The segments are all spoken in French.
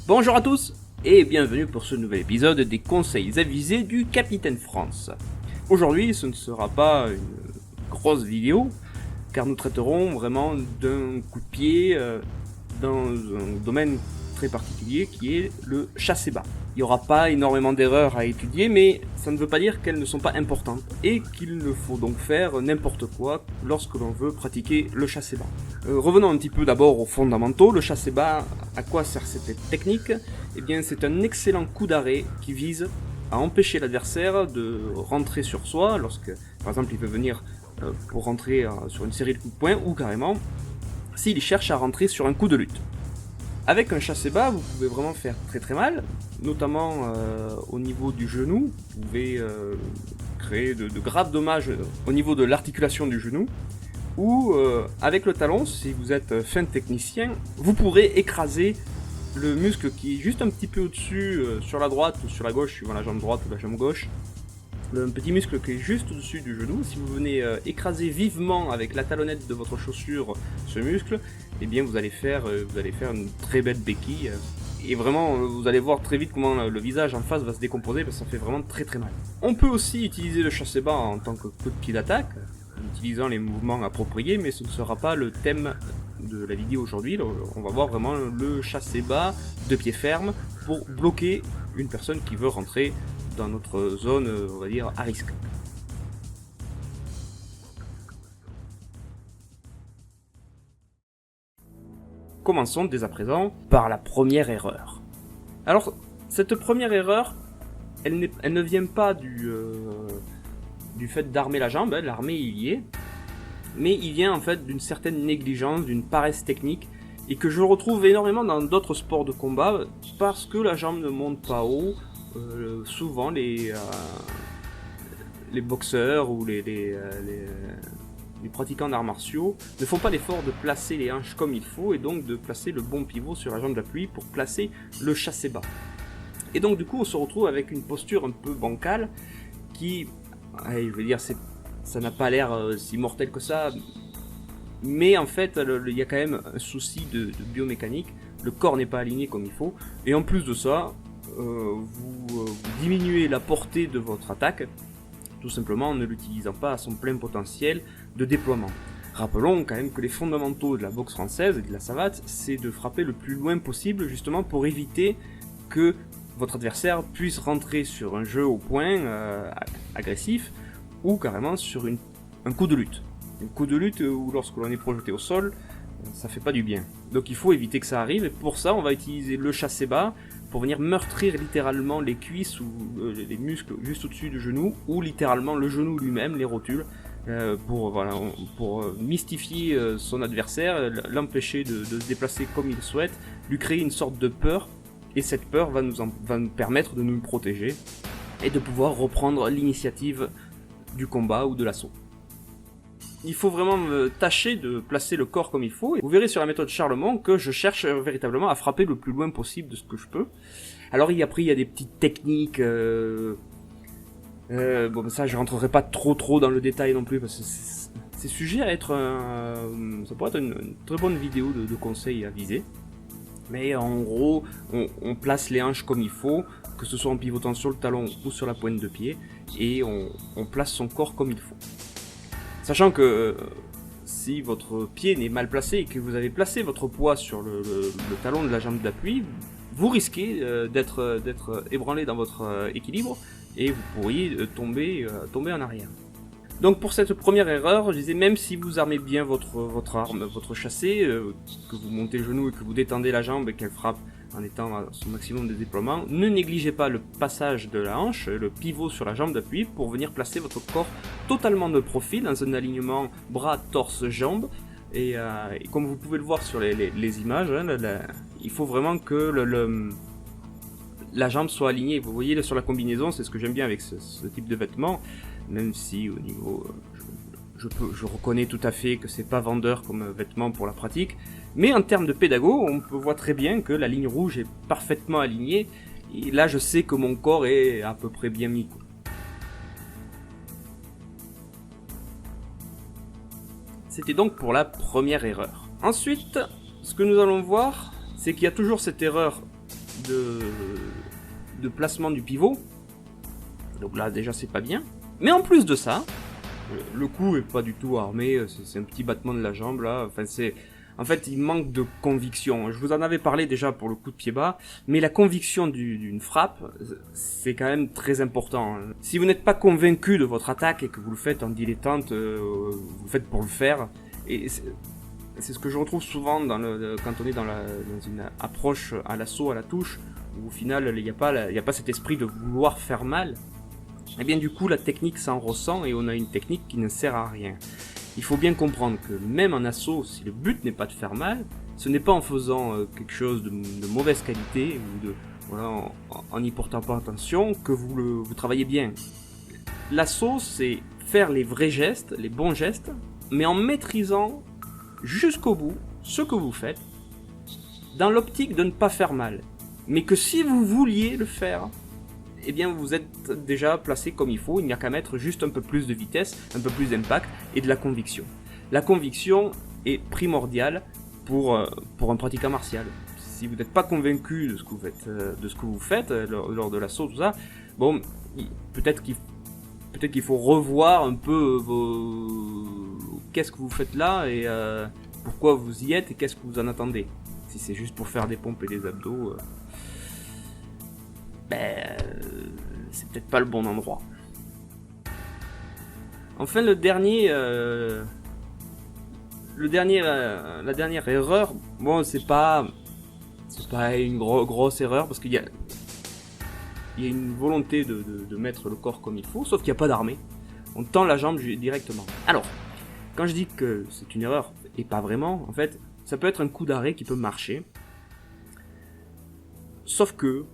Bonjour à tous et bienvenue pour ce nouvel épisode des conseils avisés du Capitaine France. Aujourd'hui ce ne sera pas une grosse vidéo car nous traiterons vraiment d'un coup de pied dans un domaine très particulier qui est le chassé-bas. Il n'y aura pas énormément d'erreurs à étudier, mais ça ne veut pas dire qu'elles ne sont pas importantes et qu'il ne faut donc faire n'importe quoi lorsque l'on veut pratiquer le chassé-bas. Revenons un petit peu d'abord aux fondamentaux. Le chassé-bas, à quoi sert cette technique? Eh bien, c'est un excellent coup d'arrêt qui vise à empêcher l'adversaire de rentrer sur soi lorsque, par exemple, il veut venir pour rentrer sur une série de coups de poing ou carrément s'il cherche à rentrer sur un coup de lutte. Avec un chassé-bas, vous pouvez vraiment faire très mal, notamment au niveau du genou. Vous pouvez créer de graves dommages au niveau de l'articulation du genou. Ou avec le talon, si vous êtes fin technicien, vous pourrez écraser le muscle qui est juste un petit peu au-dessus, sur la droite ou sur la gauche, suivant la jambe droite ou la jambe gauche. Le petit muscle qui est juste au-dessus du genou, si vous venez écraser vivement avec la talonnette de votre chaussure ce muscle, eh bien vous allez faire une très belle béquille. Et vraiment, vous allez voir très vite comment le visage en face va se décomposer parce que ça fait vraiment très mal. On peut aussi utiliser le chassé-bas en tant que coup de pied d'attaque, en utilisant les mouvements appropriés, mais ce ne sera pas le thème de la vidéo aujourd'hui. On va voir vraiment le chassé-bas de pied ferme pour bloquer une personne qui veut rentrer dans notre zone, on va dire, à risque. Commençons dès à présent par la première erreur. Alors, cette première erreur, elle ne vient pas du fait d'armer la jambe, l'armer il y est, mais il vient en fait d'une certaine négligence, d'une paresse technique, et que je retrouve énormément dans d'autres sports de combat, parce que la jambe ne monte pas haut. Souvent les boxeurs ou les pratiquants d'arts martiaux ne font pas l'effort de placer les hanches comme il faut et donc de placer le bon pivot sur la jambe d'appui pour placer le chassé-bas. Et donc du coup on se retrouve avec une posture un peu bancale qui, je veux dire, ça n'a pas l'air si mortel que ça, mais en fait il y a quand même un souci de biomécanique, le corps n'est pas aligné comme il faut, et en plus de ça, vous diminuez la portée de votre attaque, tout simplement en ne l'utilisant pas à son plein potentiel de déploiement. Rappelons quand même que les fondamentaux de la boxe française et de la savate, c'est de frapper le plus loin possible, justement pour éviter que votre adversaire puisse rentrer sur un jeu au point agressif, ou carrément sur un coup de lutte. Un coup de lutte où lorsque l'on est projeté au sol, ça fait pas du bien. Donc il faut éviter que ça arrive, et pour ça on va utiliser le chassé-bas pour venir meurtrir littéralement les cuisses ou les muscles juste au-dessus du genou, ou littéralement le genou lui-même, les rotules, pour mystifier son adversaire, l'empêcher de se déplacer comme il souhaite, lui créer une sorte de peur, et cette peur va nous permettre de nous protéger et de pouvoir reprendre l'initiative du combat ou de l'assaut. Il faut vraiment tâcher de placer le corps comme il faut. Et vous verrez sur la méthode Charlemont que je cherche véritablement à frapper le plus loin possible de ce que je peux. Alors après il y a des petites techniques. Bon, ça je rentrerai pas trop dans le détail non plus parce que c'est sujet à être ça pourrait être une très bonne vidéo de conseils à viser. Mais en gros, on place les hanches comme il faut, que ce soit en pivotant sur le talon ou sur la pointe de pied, et on place son corps comme il faut. Sachant que si votre pied n'est mal placé et que vous avez placé votre poids sur le talon de la jambe d'appui, vous risquez d'être ébranlé dans votre équilibre et vous pourriez tomber en arrière. Donc pour cette première erreur, je disais, même si vous armez bien votre arme, votre chassé, que vous montez le genou et que vous détendez la jambe et qu'elle frappe en étant à son maximum de déploiement, ne négligez pas le passage de la hanche, le pivot sur la jambe d'appui pour venir placer votre corps totalement de profil dans un alignement bras, torse, jambes. Et comme vous pouvez le voir sur les images, il faut vraiment que la jambe soit alignée. Vous voyez là, sur la combinaison, c'est ce que j'aime bien avec ce type de vêtements, même si au niveau je reconnais tout à fait que c'est pas vendeur comme vêtement pour la pratique, mais en termes de pédago, on peut voir très bien que la ligne rouge est parfaitement alignée, et là je sais que mon corps est à peu près bien mis. C'était donc pour la première erreur. Ensuite, ce que nous allons voir, c'est qu'il y a toujours cette erreur de placement du pivot. Donc là déjà c'est pas bien. Mais en plus de ça, le coup est pas du tout armé, c'est un petit battement de la jambe là, en fait il manque de conviction. Je vous en avais parlé déjà pour le coup de pied bas, mais la conviction d'une frappe, c'est quand même très important. Si vous n'êtes pas convaincu de votre attaque et que vous le faites en dilettante, vous le faites pour le faire, et c'est ce que je retrouve souvent quand on est dans une approche à l'assaut, à la touche, où au final il n'y a pas cet esprit de vouloir faire mal. Et bien du coup la technique s'en ressent et on a une technique qui ne sert à rien. Il faut bien comprendre que même en assaut, si le but n'est pas de faire mal, ce n'est pas en faisant quelque chose de mauvaise qualité ou en n'y portant pas attention que vous travaillez bien. L'assaut, c'est faire les vrais gestes, les bons gestes, mais en maîtrisant jusqu'au bout ce que vous faites, dans l'optique de ne pas faire mal. Mais que si vous vouliez le faire, eh bien vous êtes déjà placé comme il faut, il n'y a qu'à mettre juste un peu plus de vitesse, un peu plus d'impact et de la conviction. La conviction est primordiale pour un pratiquant martial. Si vous n'êtes pas convaincu de ce que vous faites lors de l'assaut, tout ça, bon, peut-être qu'il faut revoir un peu qu'est-ce que vous faites là et pourquoi vous y êtes et qu'est-ce que vous en attendez. Si c'est juste pour faire des pompes et des abdos, c'est peut-être pas le bon endroit. Enfin, la dernière erreur, bon, c'est pas une grosse erreur parce qu'il y a une volonté de mettre le corps comme il faut, sauf qu'il n'y a pas d'armée. On tend la jambe directement. Alors, quand je dis que c'est une erreur, et pas vraiment, en fait, ça peut être un coup d'arrêt qui peut marcher. Sauf que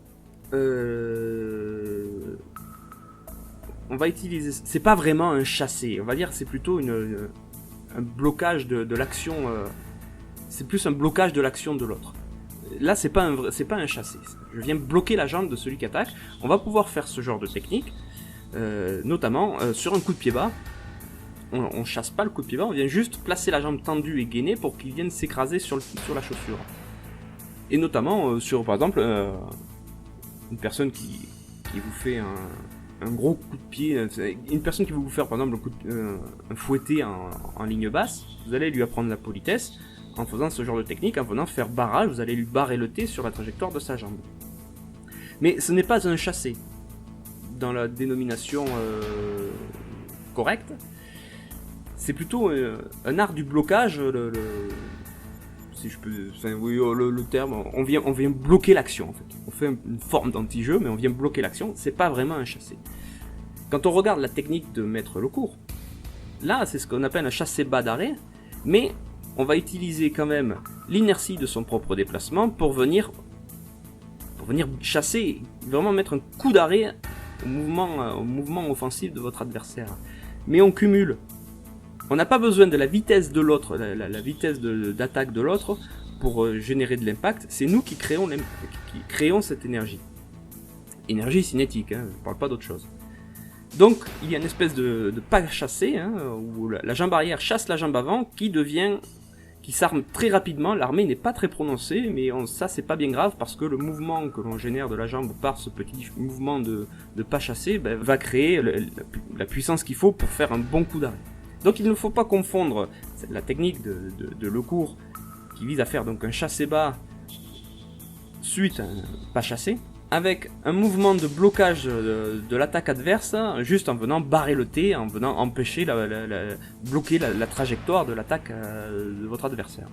on va utiliser, c'est pas vraiment un chassé, on va dire c'est plutôt un blocage de l'action, c'est plus un blocage de l'action de l'autre. Là c'est pas un chassé, je viens bloquer la jambe de celui qui attaque. On va pouvoir faire ce genre de technique, notamment sur un coup de pied bas. On chasse pas le coup de pied bas, on vient juste placer la jambe tendue et gainée pour qu'il vienne s'écraser sur la chaussure. Et notamment sur par exemple une personne qui vous fait un gros coup de pied, une personne qui va vous faire par exemple un fouetté en ligne basse, vous allez lui apprendre la politesse en faisant ce genre de technique, en venant faire barrage, vous allez lui barrer le T sur la trajectoire de sa jambe. Mais ce n'est pas un chassé dans la dénomination correcte, c'est plutôt un art du blocage, si je peux, oui, le terme, on vient bloquer l'action en fait. On fait une forme d'anti-jeu, mais on vient bloquer l'action, c'est pas vraiment un chassé. Quand on regarde la technique de mettre le court, là c'est ce qu'on appelle un chassé bas d'arrêt, mais on va utiliser quand même l'inertie de son propre déplacement pour venir chasser, vraiment mettre un coup d'arrêt au mouvement offensif de votre adversaire. Mais on cumule. On n'a pas besoin de la vitesse de l'autre, la vitesse d'attaque de l'autre pour générer de l'impact. C'est nous qui créons cette énergie. Énergie cinétique, hein, je ne parle pas d'autre chose. Donc il y a une espèce de pas chassé, hein, où la jambe arrière chasse la jambe avant qui s'arme très rapidement. L'armée n'est pas très prononcée, mais ça c'est pas bien grave parce que le mouvement que l'on génère de la jambe par ce petit mouvement de pas chassé va créer la puissance qu'il faut pour faire un bon coup d'arrêt. Donc il ne faut pas confondre la technique de le court qui vise à faire donc un chassé bas suite à un pas chassé avec un mouvement de blocage de l'attaque adverse juste en venant barrer le T, en venant empêcher bloquer la trajectoire de l'attaque de votre adversaire.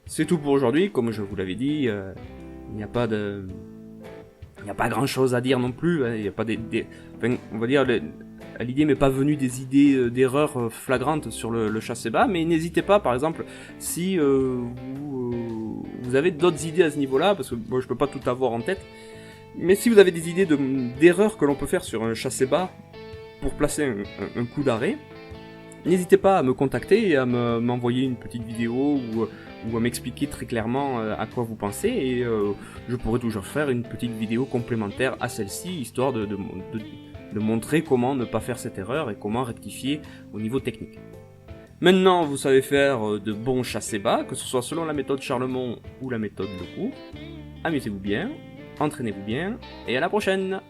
C'est tout pour aujourd'hui, comme je vous l'avais dit, il n'y a pas grand chose à dire non plus, hein. Il n'y a pas enfin, on va dire, l'idée m'est pas venue des idées d'erreurs flagrantes sur le chassé bas, mais n'hésitez pas, par exemple, si vous avez d'autres idées à ce niveau-là, parce que moi je peux pas tout avoir en tête, mais si vous avez des idées d'erreurs que l'on peut faire sur un chassé bas pour placer un coup d'arrêt, n'hésitez pas à me contacter et à m'envoyer une petite vidéo ou à m'expliquer très clairement à quoi vous pensez, et je pourrais toujours faire une petite vidéo complémentaire à celle-ci, histoire de montrer comment ne pas faire cette erreur et comment rectifier au niveau technique. Maintenant, vous savez faire de bons chassés bas, que ce soit selon la méthode Charlemont ou la méthode Lecourt. Amusez-vous bien, entraînez-vous bien, et à la prochaine!